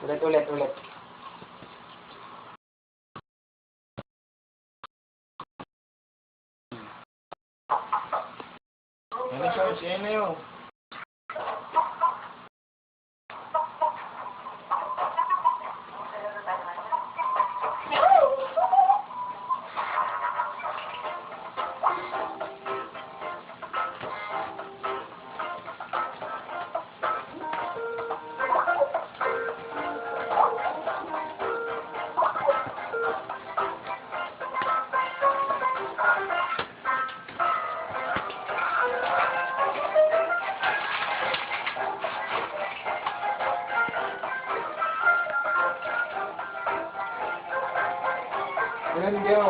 Ulit. Ano siya? Siya na yun. Ganun yo.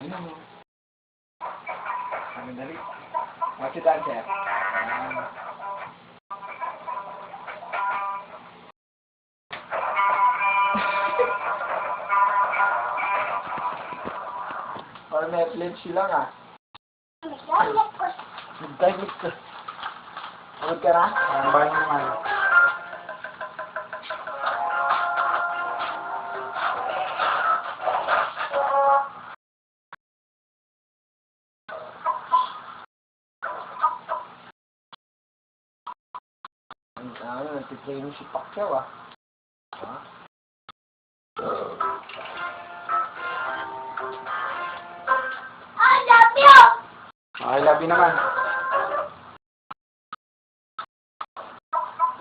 Ano mo? Ano dali? Makitaan siya. Parang Netflix lang ah. Nag-dive ka. Huwag ka na? Ang bahay naman. Nagtitraining si Pacquiao ah. Ha? I love you! I love you naman.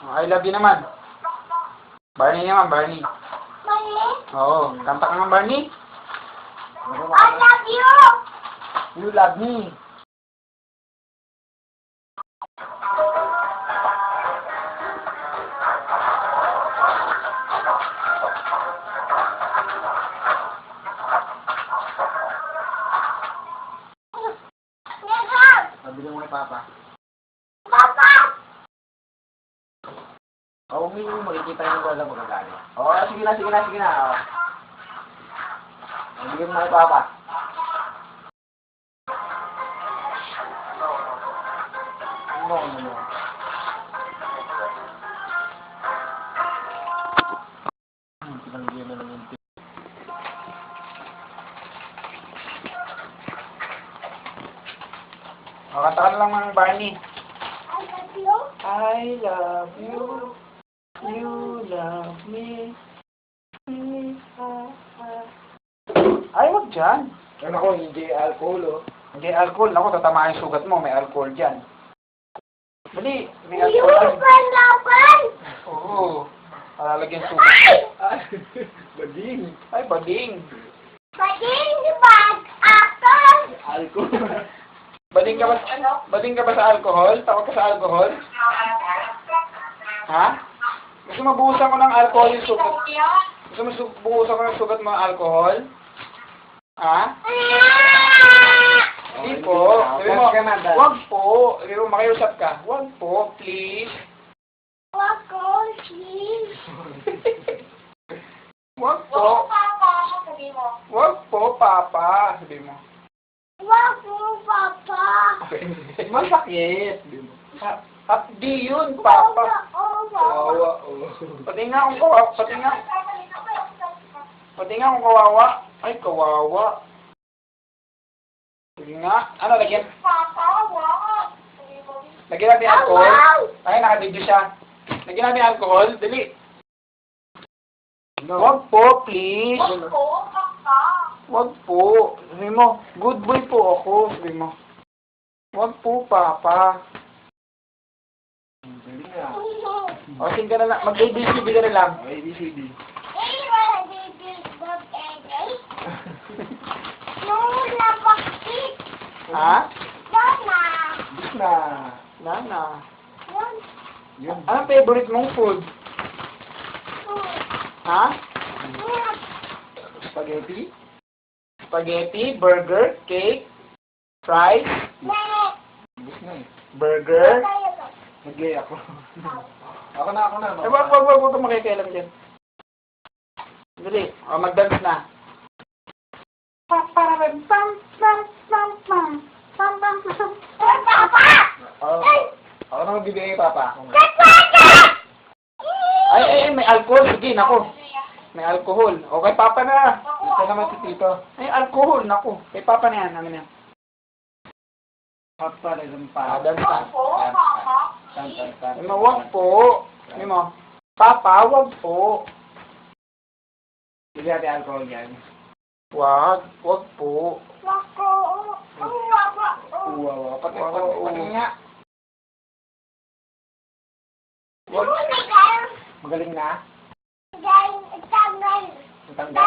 I love you naman. Barney naman, Barney. Mali? Oo, kanta ka nga, Barney. I love you! You love me. Pabili mo kay Papa. Papa! Oo, makikita yung lola mo kagaling. Oo, sige na. Oo. Pabili mo kay Papa. Ano. Tinanggi na lang yung tip. O, kanta ka na lang mga Barney. I love you? I love you. You love me. Ay, wag dyan. Ano ako, hindi alcohol, oh. Hindi alcohol. Naku, tatamaan yung sugat mo. May alcohol dyan. Dali, may You alcohol. laban! Oo. Alalagyan sugat. Ay! Bading. Ay, bading. Paging bag apple! Alcohol. Bading ka ba sa alcohol? Tawag ka sa alcohol? Ha? Gusto mo buhusan ko ng alcohol yung sugat? Gusto mo buhusan ko ng sugat mo ng alcohol? Ha? Hindi po. Wag po. Sabi mo, makiusap ka. Wag po, please. Wag ko, please. Wag Wag po. papa, sabi mo. Wag po, Papa. Sabi mo. Wag mo, papa. Masakit. Sabi mo. Di yun, Papa. Wawa. Pati nga kung kawawa. Pati nga kung kawawa. Ay, kawawa. Sige nga. Ano, lagyan? Papa, wag. Lagyan natin alcohol. Ay, nakadidyo siya. Lagyan natin alcohol. Dali. Wag po, please. Wag ko, papa. Wag po. Sabi mo, good boy po ako. Sabi mo. Wag po, Papa. O, sing ka na lang. Mag-ABCD ka na lang. ABCD. Ha? Nana. Yun. Anong favorite mong food? Ha? Spaghetti? Spaghetti, burger, cake, fries, burger. Nag-gay ako. Ako na. Eh, wag ka makikialam dyan. Dali, o mag-dance na. Papa! Ako na magbibigay, Papa. Papa! Ay, may alcohol. Sige, nako. May alcohol. O, kay Papa na. Ito naman si Tito. Ay, alcohol. Nako. Kay Papa na yan. Ano yan? Papa na yung pa. Adan pa. Tan. Ay, wag po. Ay mo. Papa, wag po. Hindi natin alcohol yan. Wag. Wag po. Uwa. Pati Wow. nga. Wag. Magaling na. Ang tanggal.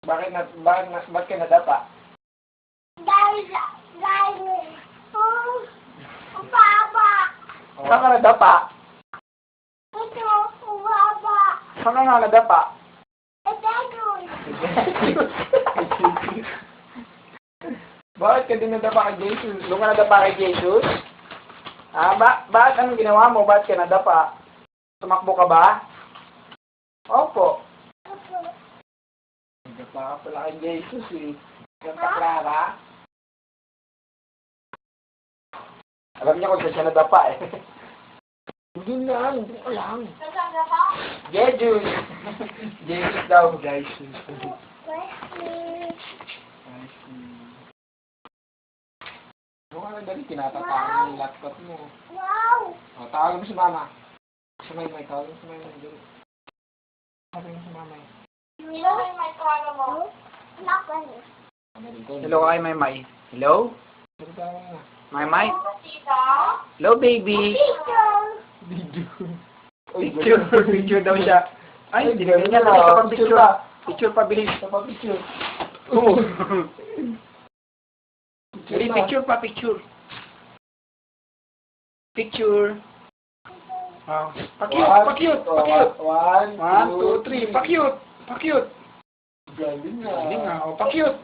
Bakit ka nadapa? Saan ka nadapa? Saan ka nga nadapa? Bakit ka din nadapa kay Jesus? Doon ka nadapa kay Jesus? Bakit anong ginawa mo? Bakit ka nadapa? Tumakbo ka ba? Opo. Nadapa ka pala kay Jesus eh. Santa Clara. Alam niya kung saan siya nadapa eh. Hindi ko lang. Jesus! Jesus daw. Jesus. Ano ka na dali? Tinatapakan yung laptop mo. O, tawagin mo si Mama. Si Maymay, tawagin mo si Maymay. Tawagin mo si Mamay. Hello kay Maymay. Hello? Tawagin mo. Maymay? Hello baby. Picture. Picture daw siya. Ay, hindi na niya. Isa pang picture. Picture pa, bilis. Isa pa picture. Oo. Dali, picture pa, picture. Picture. Wow. Pa-cute. One, 1, 2, 3. Pa-cute. Galing na. Galing nga. O, pa-cute.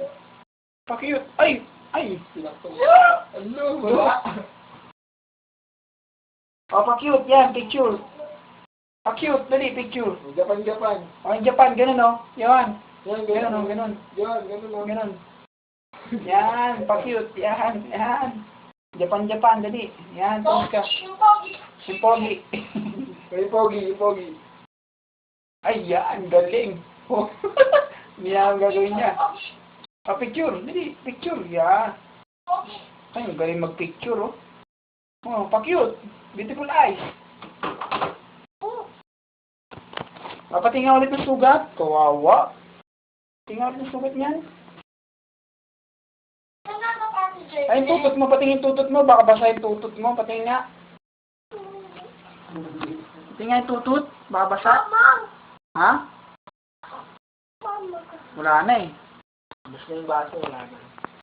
Ay. Pinakto. Hello, wala. O, pa-cute. Yan, picture. Pa-cute. Dali, picture. Japan. O, in Japan, ganun o. Yan. Yan, Ganun. Yan, ganun o. Ganun. Yan, pa-cute. Yan. Japan, dali. Yan, tumas ka. Si Pogi. Kay Pogi. Ay, yan, galing. Yan ang gagawin niya. Pa-picture, dali, picture. Yan. Ay, ang galing mag-picture, oh. Oh, pa-cute. Beautiful eyes. Papatinga ulit ng sugat. Kawawa. Tingnan ulit ng sugat niyan. Ay, yung tutot mo, patingin tutot mo. Baka basa yung tutot mo. Patingin nga. Patingin yung tutot. Baka basa. Ha? Wala na eh. Gusto yung baso, wala na.